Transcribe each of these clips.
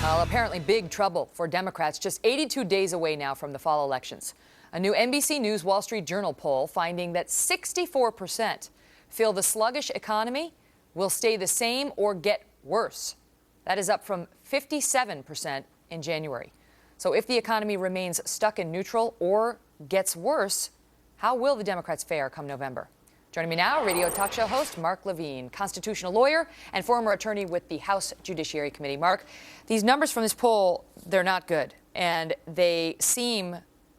Well, apparently big trouble for Democrats just 82 days away now from the fall elections. A new NBC News Wall Street Journal poll finding that 64% feel the sluggish economy will stay the same or get worse. That is up from 57% in January. So if the economy remains stuck in neutral or gets worse, how will the Democrats fare come November? Joining me now, radio talk show host Mark Levine, constitutional lawyer and former attorney with the House Judiciary Committee. Mark, these numbers from this poll, they're not good, and they seem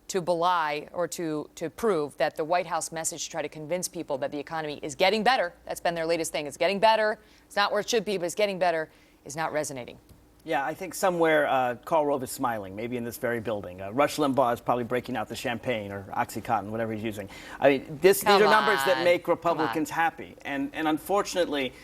to belie or to prove that the White House message to try to convince people that the economy is getting better, that's been their latest thing, it's getting better, it's not where it should be, but it's getting better, is not resonating. Yeah, I think somewhere Karl Rove is smiling, maybe in this very building. Rush Limbaugh is probably breaking out the champagne or OxyContin, whatever he's using. I mean, these are numbers that make Republicans happy. And unfortunately,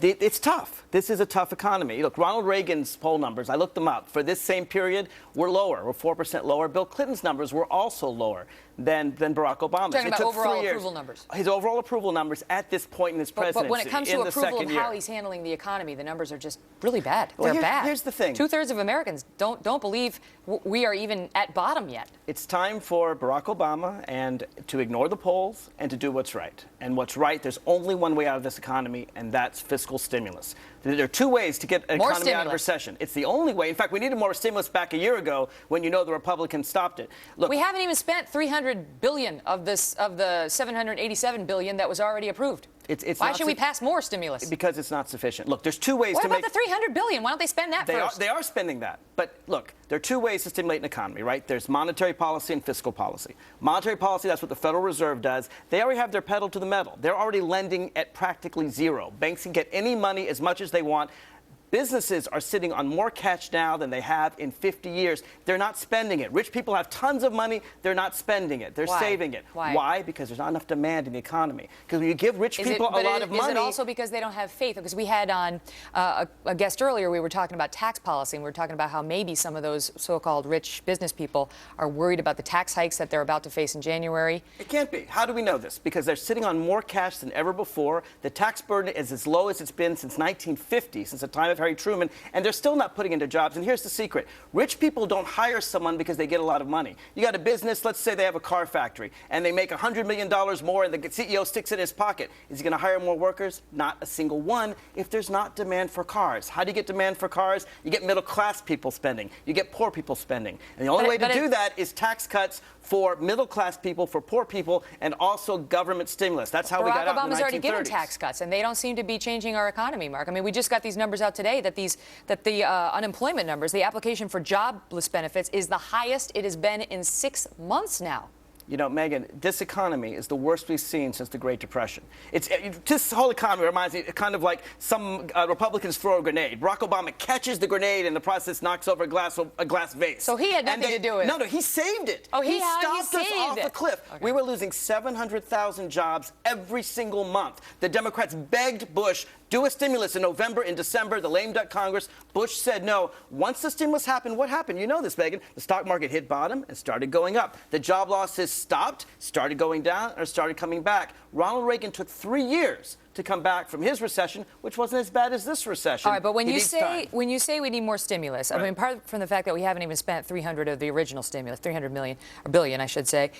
it's tough. This is a tough economy. Look, Ronald Reagan's poll numbers, I looked them up, for this same period were lower, were 4% lower. Bill Clinton's numbers were also lower than Barack Obama's. Talking about overall approval numbers. His overall approval numbers at this point in his presidency. But when it comes to approval of how he's handling the economy, the numbers are just really bad. They're bad. Here's the thing. 2/3 of Americans don't believe we are even at bottom yet. It's time for Barack Obama and to ignore the polls and to do what's right. And what's right, there's only one way out of this economy, and that's fiscal stimulus. There are two ways to get an economy out of recession. It's the only way. In fact, we needed more stimulus back a year ago when the Republicans stopped it. Look, we haven't even spent $300 billion of the $787 billion that was already approved. Why should we pass more stimulus? Because it's not sufficient. Look, there's two ways to make... What about the $300 billion? Why don't they spend that first? They are spending that. But look, there are two ways to stimulate an economy, right? There's monetary policy and fiscal policy. Monetary policy, that's what the Federal Reserve does. They already have their pedal to the metal. They're already lending at practically zero. Banks can get any money as much as they want. Businesses are sitting on more cash now than they have in 50 years. They're not spending it. Rich people have tons of money. They're not spending it. They're saving it. Why? Because there's not enough demand in the economy. Because when you give rich people a lot of money... Is it also because they don't have faith? Because we had on a guest earlier, we were talking about tax policy, and we were talking about how maybe some of those so-called rich business people are worried about the tax hikes that they're about to face in January. It can't be. How do we know this? Because they're sitting on more cash than ever before. The tax burden is as low as it's been since 1950, since the time of Harry Truman, and they're still not putting into jobs. And here's the secret. Rich people don't hire someone because they get a lot of money. You got a business, let's say they have a car factory, and they make $100 million more, and the CEO sticks it in his pocket. Is he going to hire more workers? Not a single one if there's not demand for cars. How do you get demand for cars? You get middle-class people spending. You get poor people spending. And the only way to do that is tax cuts for middle-class people, for poor people, and also government stimulus. That's how we got out in the 1930s. Barack Obama's already given tax cuts, and they don't seem to be changing our economy, Mark. I mean, we just got these numbers out today that the unemployment numbers, the application for jobless benefits, is the highest it has been in 6 months now. You know, Megyn, this economy is the worst we've seen since the Great Depression. This whole economy reminds me kind of like some Republicans throw a grenade. Barack Obama catches the grenade and in the process knocks over a glass vase. So he had nothing to do with it. No, he saved it. Oh, he stopped us off the cliff. Okay. We were losing 700,000 jobs every single month. The Democrats begged Bush, do a stimulus in November, in December, the lame duck Congress. Bush said no. Once the stimulus happened, what happened? You know this, Megyn. The stock market hit bottom and started going up. The job losses stopped, started going down, or started coming back. Ronald Reagan took 3 years to come back from his recession, which wasn't as bad as this recession. All right, but when you say we need more stimulus, I mean, apart from the fact that we haven't even spent 300 of the original stimulus, 300 million, or billion, I should say,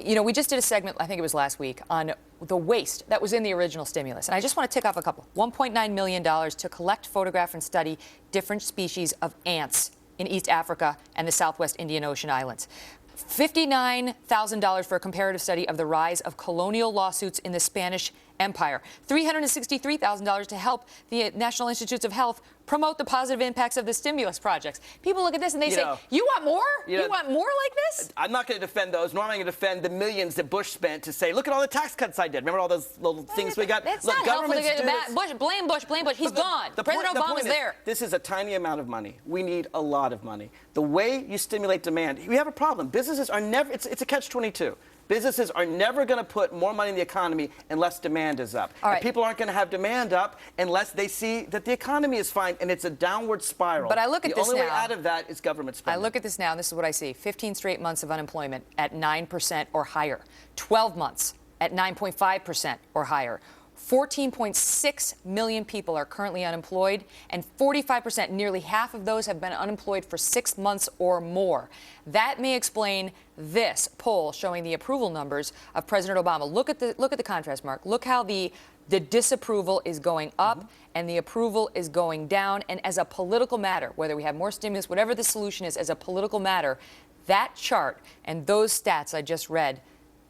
you know, we just did a segment, I think it was last week, on the waste that was in the original stimulus. And I just want to tick off a couple. $1.9 million to collect, photograph, and study different species of ants in East Africa and the Southwest Indian Ocean Islands. $59,000 for a comparative study of the rise of colonial lawsuits in the Spanish Empire. $363,000 to help the National Institutes of Health promote the positive impacts of the stimulus projects. People look at this and they say, you want more? You want more like this? I'm not going to defend those, nor am I going to defend the millions that Bush spent to say, look at all the tax cuts I did. Remember all those little things we got? That's not helpful to get Bush. Blame Bush. He's gone. President Obama's there. This is a tiny amount of money. We need a lot of money. The way you stimulate demand, we have a problem. Businesses are never, it's a catch-22. Businesses are never going to put more money in the economy unless demand is up. And people aren't going to have demand up unless they see that the economy is fine, and it's a downward spiral. But I look at this now. The only way out of that is government spending. I look at this now, and this is what I see. 15 straight months of unemployment at 9% or higher. 12 months at 9.5% or higher. 14.6 million people are currently unemployed, and 45%, nearly half of those, have been unemployed for 6 months or more. That may explain this poll showing the approval numbers of President Obama. Look at the contrast, Mark. Look how the disapproval is going up and the approval is going down. And as a political matter, whether we have more stimulus, whatever the solution is, as a political matter, that chart and those stats I just read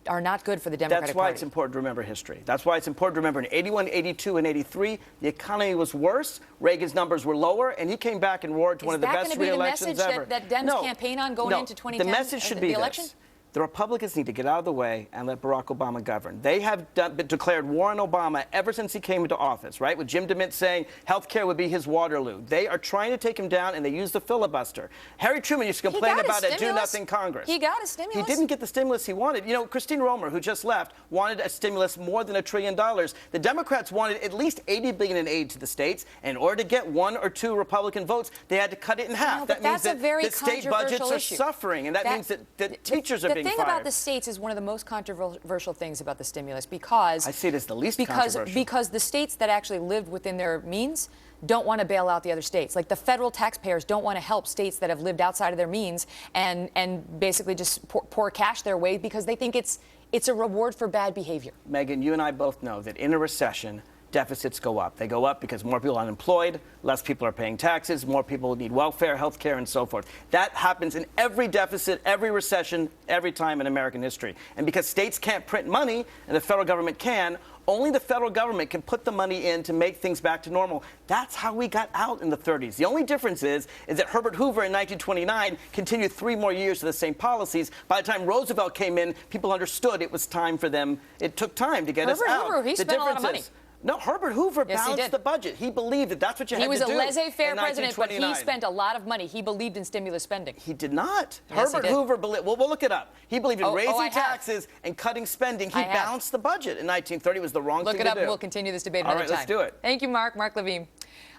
are not good for the Democratic That's why Party. it's important to remember history. That's why it's important to remember in 81, 82, and 83, the economy was worse, Reagan's numbers were lower, and he came back and roared to one of the best re-elections ever. Is that going to be the message that Dems campaign on going into 2010? The message should be this. The Republicans need to get out of the way and let Barack Obama govern. They have declared war on Obama ever since he came into office, right? With Jim DeMint saying health care would be his Waterloo. They are trying to take him down, and they use the filibuster. Harry Truman used to complain about a do-nothing Congress. He got a stimulus. He didn't get the stimulus he wanted. You know, Christine Romer, who just left, wanted a stimulus more than $1 trillion. The Democrats wanted at least $80 billion in aid to the states. And in order to get 1 or 2 Republican votes, they had to cut it in half. No, that means that the state budgets are issue. suffering, and that means that teachers are being fired. The thing about the states is one of the most controversial things about the stimulus, because I see it as the least controversial. Because the states that actually lived within their means don't want to bail out the other states. Like, the federal taxpayers don't want to help states that have lived outside of their means and basically just pour cash their way because they think it's a reward for bad behavior. Megyn, you and I both know that in a recession, deficits go up. They go up because more people are unemployed, less people are paying taxes, more people need welfare, health care, and so forth. That happens in every deficit, every recession, every time in American history. And because states can't print money and the federal government can, only the federal government can put the money in to make things back to normal. That's how we got out in the 30s. The only difference is that Herbert Hoover in 1929 continued 3 more years of the same policies. By the time Roosevelt came in, people understood it was time for them. It took time to get us out. Herbert Hoover, he spent a lot of money. No, Herbert Hoover balanced the budget. He believed that that's what you had to do. He was a laissez-faire president, but he spent a lot of money. He believed in stimulus spending. He did not. Yes, Herbert Hoover believed. Well, we'll look it up. He believed in raising taxes and cutting spending. He balanced the budget in 1930. It was the wrong thing to do. Look it up, and we'll continue this debate another time. All right, let's do it. Thank you, Mark. Mark Levine.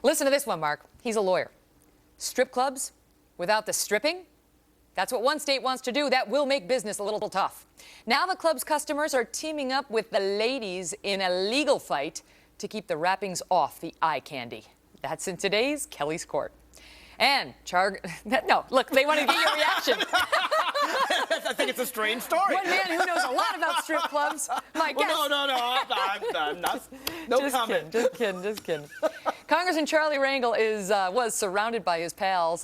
Listen to this one, Mark. He's a lawyer. Strip clubs without the stripping? That's what one state wants to do. That will make business a little tough. Now the club's customers are teaming up with the ladies in a legal fight to keep the wrappings off the eye candy. That's in today's Kelly's Court. And no, look, they want to get your reaction. I think it's a strange story. One man who knows a lot about strip clubs. My guess. Well, no, I'm not. No comment. Just kidding. Congressman Charlie Rangel was surrounded by his pals.